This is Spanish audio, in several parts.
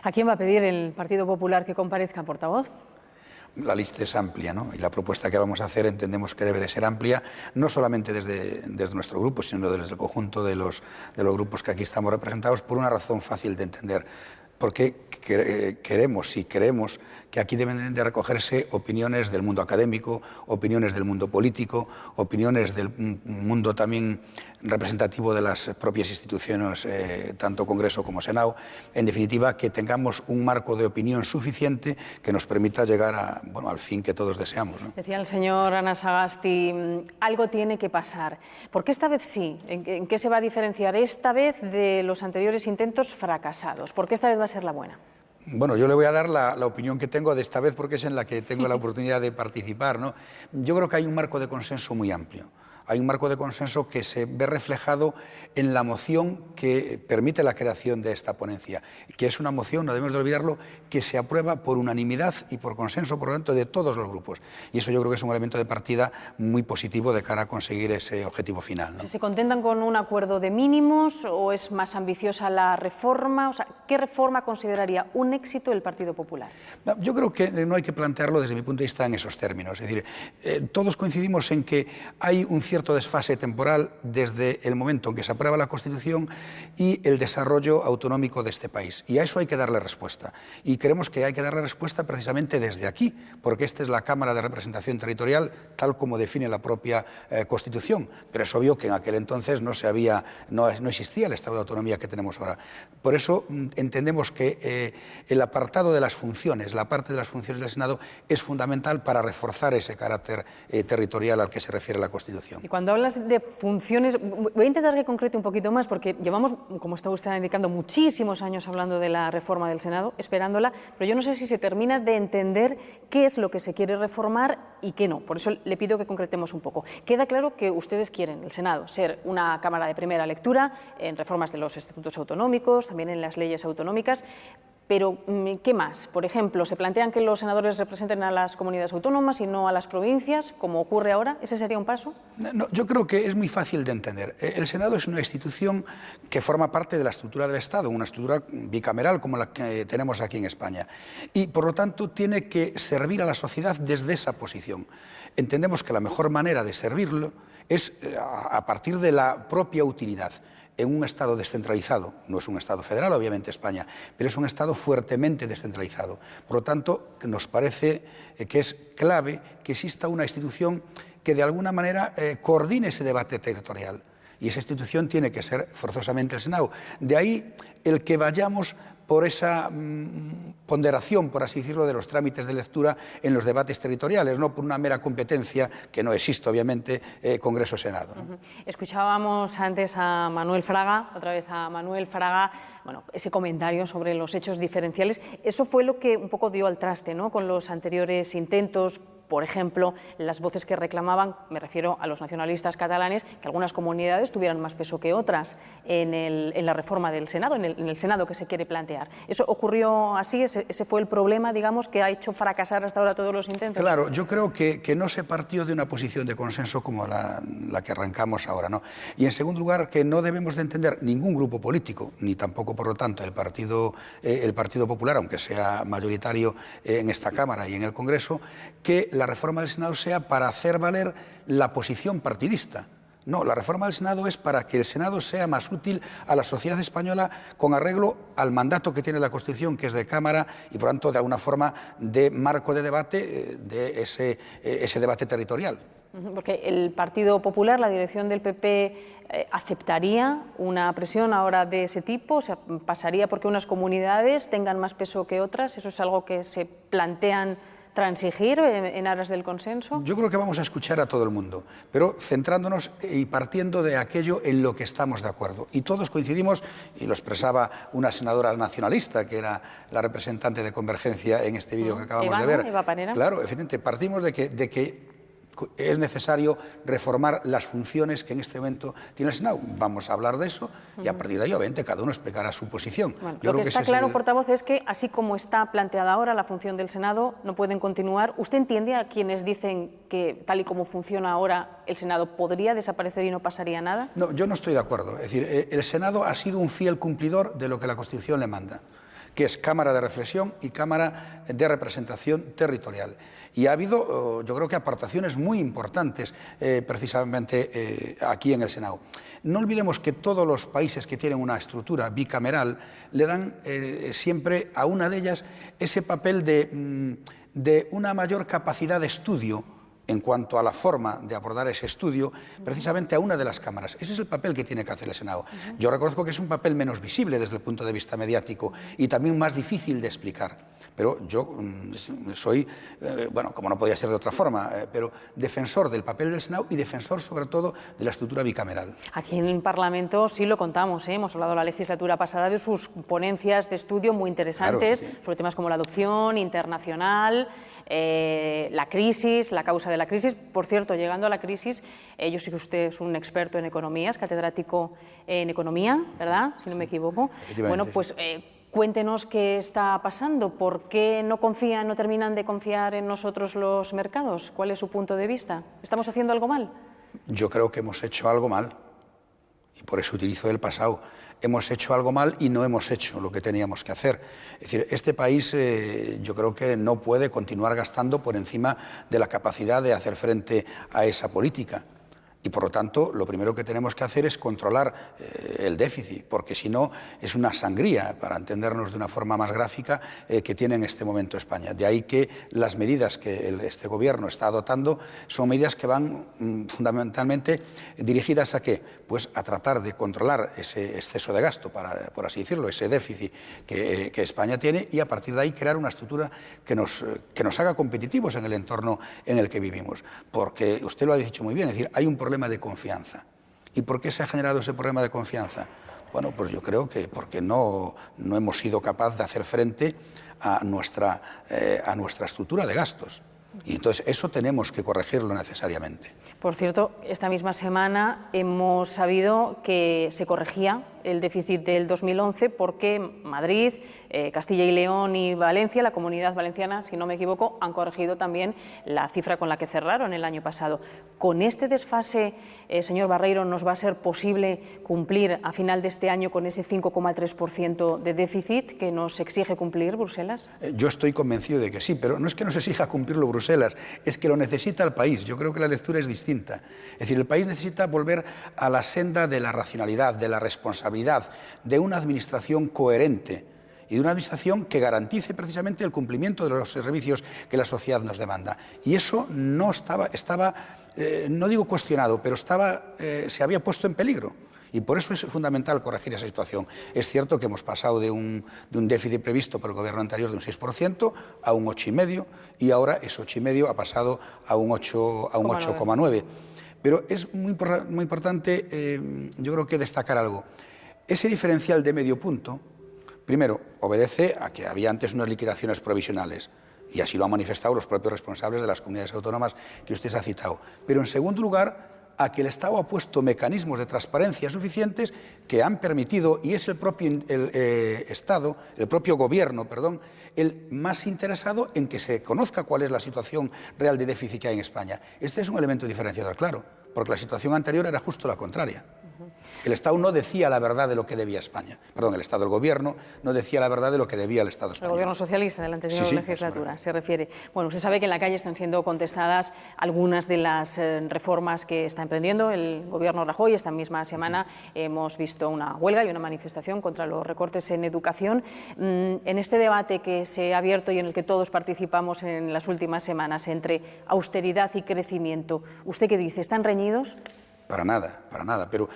¿A quién va a pedir el Partido Popular que comparezca, portavoz? La lista es amplia, ¿no? Y la propuesta que vamos a hacer entendemos que debe de ser amplia, no solamente desde nuestro grupo, sino desde el conjunto de los grupos que aquí estamos representados, por una razón fácil de entender. Porque queremos y creemos que aquí deben de recogerse opiniones del mundo académico, opiniones del mundo político, opiniones del mundo también representativo de las propias instituciones, tanto Congreso como Senado. En definitiva, que tengamos un marco de opinión suficiente que nos permita llegar al fin que todos deseamos, ¿no? Decía el señor Ana Sagasti, algo tiene que pasar. ¿Por qué esta vez sí? ¿En qué se va a diferenciar esta vez de los anteriores intentos fracasados? ¿Por qué esta vez va a ser la buena? Bueno, yo le voy a dar la opinión que tengo de esta vez porque es en la que tengo la oportunidad de participar, ¿no? Yo creo que hay un marco de consenso muy amplio. Hay un marco de consenso que se ve reflejado en la moción que permite la creación de esta ponencia, que es una moción, no debemos de olvidarlo, que se aprueba por unanimidad y por consenso, por lo tanto, de todos los grupos. Y eso yo creo que es un elemento de partida muy positivo de cara a conseguir ese objetivo final, ¿no? ¿Se contentan con un acuerdo de mínimos o es más ambiciosa la reforma? O sea, ¿qué reforma consideraría un éxito el Partido Popular? Yo creo que no hay que plantearlo desde mi punto de vista en esos términos. Es decir, todos coincidimos en que hay un cierto desfase temporal desde el momento en que se aprueba la Constitución y el desarrollo autonómico de este país. Y a eso hay que darle respuesta. Y creemos que hay que darle respuesta precisamente desde aquí, porque esta es la Cámara de Representación Territorial, tal como define la propia Constitución. Pero es obvio que en aquel entonces no existía el estado de autonomía que tenemos ahora. Por eso entendemos que el apartado de las funciones, la parte de las funciones del Senado, es fundamental para reforzar ese carácter territorial al que se refiere la Constitución. Y cuando hablas de funciones, voy a intentar que concrete un poquito más, porque llevamos, como está usted indicando, muchísimos años hablando de la reforma del Senado, esperándola, pero yo no sé si se termina de entender qué es lo que se quiere reformar y qué no. Por eso le pido que concretemos un poco. Queda claro que ustedes quieren, el Senado, ser una Cámara de primera lectura en reformas de los estatutos autonómicos, también en las leyes autonómicas. Pero, ¿qué más? Por ejemplo, ¿se plantean que los senadores representen a las comunidades autónomas y no a las provincias, como ocurre ahora? ¿Ese sería un paso? No, yo creo que es muy fácil de entender. El Senado es una institución que forma parte de la estructura del Estado, una estructura bicameral como la que tenemos aquí en España. Y, por lo tanto, tiene que servir a la sociedad desde esa posición. Entendemos que la mejor manera de servirlo es a partir de la propia utilidad. En un Estado descentralizado, no es un Estado federal, obviamente España, pero es un Estado fuertemente descentralizado. Por lo tanto, nos parece que es clave que exista una institución que de alguna manera coordine ese debate territorial. Y esa institución tiene que ser forzosamente el Senado. De ahí el que vayamos por esa ponderación, por así decirlo, de los trámites de lectura en los debates territoriales, no por una mera competencia, que no existe, obviamente, Congreso-Senado, ¿no? Escuchábamos antes a Manuel Fraga, otra vez a Manuel Fraga, bueno, ese comentario sobre los hechos diferenciales. Eso fue lo que un poco dio al traste, ¿no?, con los anteriores intentos. Por ejemplo, las voces que reclamaban, me refiero a los nacionalistas catalanes, que algunas comunidades tuvieran más peso que otras en la reforma del Senado, en el Senado que se quiere plantear. ¿Eso ocurrió así? ¿Ese fue el problema, digamos, que ha hecho fracasar hasta ahora todos los intentos? Claro, yo creo que no se partió de una posición de consenso como la que arrancamos ahora, ¿no? Y en segundo lugar, que no debemos de entender ningún grupo político, ni tampoco, por lo tanto, el Partido Popular, aunque sea mayoritario en esta Cámara y en el Congreso, que la reforma del Senado sea para hacer valer la posición partidista. No, la reforma del Senado es para que el Senado sea más útil a la sociedad española con arreglo al mandato que tiene la Constitución, que es de Cámara y, por tanto, de alguna forma de marco de debate de ese debate territorial. Porque el Partido Popular, la dirección del PP, ¿aceptaría una presión ahora de ese tipo? O sea, ¿pasaría porque unas comunidades tengan más peso que otras? ¿Eso es algo que se plantean transigir en aras del consenso? Yo creo que vamos a escuchar a todo el mundo, pero centrándonos y partiendo de aquello en lo que estamos de acuerdo. Y todos coincidimos, y lo expresaba una senadora nacionalista, que era la representante de Convergencia en este vídeo que acabamos de ver. Eva Panera. Claro, efectivamente, partimos de que es necesario reformar las funciones que en este momento tiene el Senado. Vamos a hablar de eso y a partir de ahí, obviamente, cada uno explicará su posición. Bueno, lo que está claro, portavoz, es que así como está planteada ahora la función del Senado, no pueden continuar. ¿Usted entiende a quienes dicen que, tal y como funciona ahora, el Senado podría desaparecer y no pasaría nada? No, yo no estoy de acuerdo. Es decir, el Senado ha sido un fiel cumplidor de lo que la Constitución le manda, que es Cámara de Reflexión y Cámara de Representación Territorial. Y ha habido, yo creo que aportaciones muy importantes precisamente aquí en el Senado. No olvidemos que todos los países que tienen una estructura bicameral le dan siempre a una de ellas ese papel de una mayor capacidad de estudio en cuanto a la forma de abordar ese estudio, precisamente a una de las cámaras. Ese es el papel que tiene que hacer el Senado. Yo reconozco que es un papel menos visible desde el punto de vista mediático y también más difícil de explicar. Pero yo soy, bueno, como no podía ser de otra forma, pero defensor del papel del Senado y defensor sobre todo de la estructura bicameral. Aquí en el Parlamento sí lo contamos, hemos hablado la legislatura pasada de sus ponencias de estudio muy interesantes, claro, sí, sobre temas como la adopción internacional, la crisis, la causa de la crisis. Por cierto, llegando a la crisis, yo sé que usted es un experto en economía, es catedrático en economía, ¿verdad? Si no me equivoco. Bueno, pues cuéntenos qué está pasando, por qué no terminan de confiar en nosotros los mercados, ¿cuál es su punto de vista? ¿Estamos haciendo algo mal? Yo creo que hemos hecho algo mal y por eso utilizo el pasado. Hemos hecho algo mal y no hemos hecho lo que teníamos que hacer. Es decir, este país yo creo que no puede continuar gastando por encima de la capacidad de hacer frente a esa política. Y por lo tanto, lo primero que tenemos que hacer es controlar el déficit, porque si no es una sangría, para entendernos de una forma más gráfica, que tiene en este momento España. De ahí que las medidas que este Gobierno está adoptando son medidas que van fundamentalmente dirigidas ¿a qué? Pues a tratar de controlar ese exceso de gasto, por así decirlo, ese déficit que España tiene, y a partir de ahí crear una estructura que nos haga competitivos en el entorno en el que vivimos. Porque usted lo ha dicho muy bien, es decir, hay un problema de confianza. ¿Y por qué se ha generado ese problema de confianza? Bueno, pues yo creo que porque no hemos sido capaces de hacer frente a nuestra estructura de gastos. Y entonces eso tenemos que corregirlo necesariamente. Por cierto, esta misma semana hemos sabido que se corregía el déficit del 2011 porque Madrid, Castilla y León y Valencia, la Comunidad Valenciana, si no me equivoco, han corregido también la cifra con la que cerraron el año pasado. ¿Con este desfase, señor Barreiro, nos va a ser posible cumplir a final de este año con ese 5,3% de déficit que nos exige cumplir Bruselas? Yo estoy convencido de que sí, pero no es que nos exija cumplirlo Bruselas, es que lo necesita el país. Yo creo que la lectura es distinta. Es decir, el país necesita volver a la senda de la racionalidad, de la responsabilidad, de una administración coherente y de una administración que garantice precisamente el cumplimiento de los servicios que la sociedad nos demanda. Y eso no estaba no digo cuestionado, pero se había puesto en peligro. Y por eso es fundamental corregir esa situación. Es cierto que hemos pasado de un déficit previsto por el Gobierno anterior de un 6% a un 8,5%, y ahora ese 8,5% ha pasado a un 8,9%. Pero es muy importante, yo creo que destacar algo. Ese diferencial de medio punto, primero, obedece a que había antes unas liquidaciones provisionales, y así lo han manifestado los propios responsables de las comunidades autónomas que usted ha citado. Pero, en segundo lugar, a que el Estado ha puesto mecanismos de transparencia suficientes que han permitido, y es el propio Gobierno, el más interesado en que se conozca cuál es la situación real de déficit que hay en España. Este es un elemento diferenciador, claro, porque la situación anterior era justo la contraria. El Estado no decía la verdad de lo que debía España. Perdón, el Gobierno no decía la verdad de lo que debía el Estado español. El Gobierno socialista de la anterior legislatura se refiere. Bueno, usted sabe que en la calle están siendo contestadas algunas de las reformas que está emprendiendo el Gobierno Rajoy. Esta misma semana hemos visto una huelga y una manifestación contra los recortes en educación. En este debate que se ha abierto y en el que todos participamos en las últimas semanas entre austeridad y crecimiento, ¿usted qué dice? ¿Están reñidos? Para nada, pero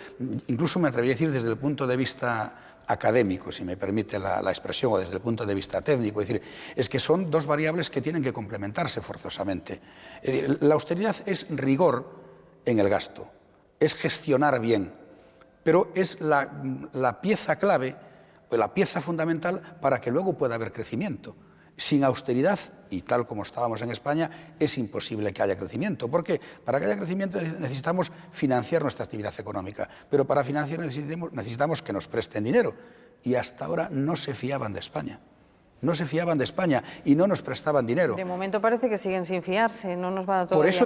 incluso me atrevería a decir desde el punto de vista académico, si me permite la expresión, o desde el punto de vista técnico, es decir, es que son dos variables que tienen que complementarse forzosamente. Es decir, la austeridad es rigor en el gasto, es gestionar bien, pero es la pieza clave, o la pieza fundamental para que luego pueda haber crecimiento. Sin austeridad, y tal como estábamos en España, es imposible que haya crecimiento. ¿Por qué? Para que haya crecimiento necesitamos financiar nuestra actividad económica, pero para financiar necesitamos que nos presten dinero. Y hasta ahora no se fiaban de España. No se fiaban de España y no nos prestaban dinero. De momento parece que siguen sin fiarse, no nos va todavía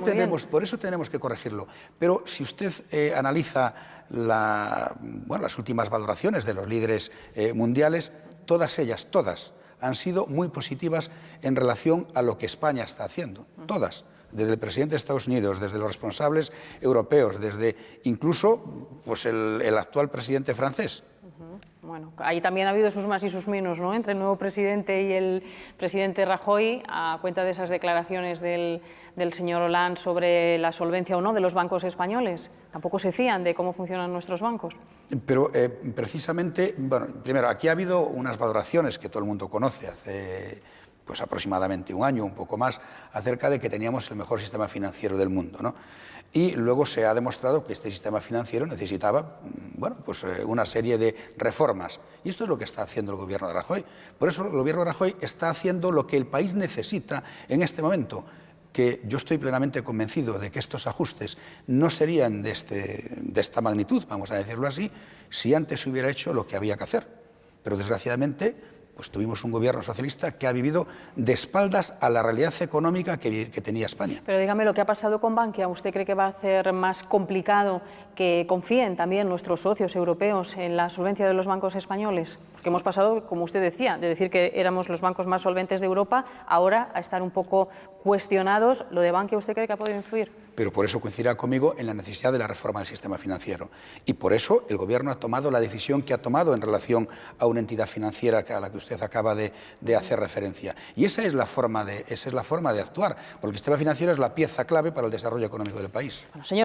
por eso tenemos que corregirlo. Pero si usted analiza las últimas valoraciones de los líderes mundiales, todas ellas, todas, han sido muy positivas en relación a lo que España está haciendo, todas. Desde el presidente de Estados Unidos, desde los responsables europeos, desde incluso pues el actual presidente francés. Bueno, ahí también ha habido sus más y sus menos, ¿no?, entre el nuevo presidente y el presidente Rajoy, a cuenta de esas declaraciones del señor Hollande sobre la solvencia o no de los bancos españoles. Tampoco se fían de cómo funcionan nuestros bancos. Pero precisamente, bueno, primero, aquí ha habido unas valoraciones que todo el mundo conoce hace pues aproximadamente un año, un poco más, acerca de que teníamos el mejor sistema financiero del mundo, ¿no? Y luego se ha demostrado que este sistema financiero necesitaba, bueno, pues una serie de reformas. Y esto es lo que está haciendo el gobierno de Rajoy. Por eso el gobierno de Rajoy está haciendo lo que el país necesita en este momento, que yo estoy plenamente convencido de que estos ajustes no serían de esta magnitud, vamos a decirlo así, si antes se hubiera hecho lo que había que hacer. Pero desgraciadamente pues tuvimos un gobierno socialista que ha vivido de espaldas a la realidad económica que tenía España. Pero dígame, lo que ha pasado con Bankia, ¿usted cree que va a hacer más complicado que confíen también nuestros socios europeos en la solvencia de los bancos españoles? Porque hemos pasado, como usted decía, de decir que éramos los bancos más solventes de Europa, ahora a estar un poco cuestionados. ¿Lo de Bankia usted cree que ha podido influir? Pero por eso coincidirá conmigo en la necesidad de la reforma del sistema financiero. Y por eso el Gobierno ha tomado la decisión que ha tomado en relación a una entidad financiera a la que usted acaba de hacer referencia. Y esa es la forma de actuar, porque el sistema financiero es la pieza clave para el desarrollo económico del país. Bueno, señor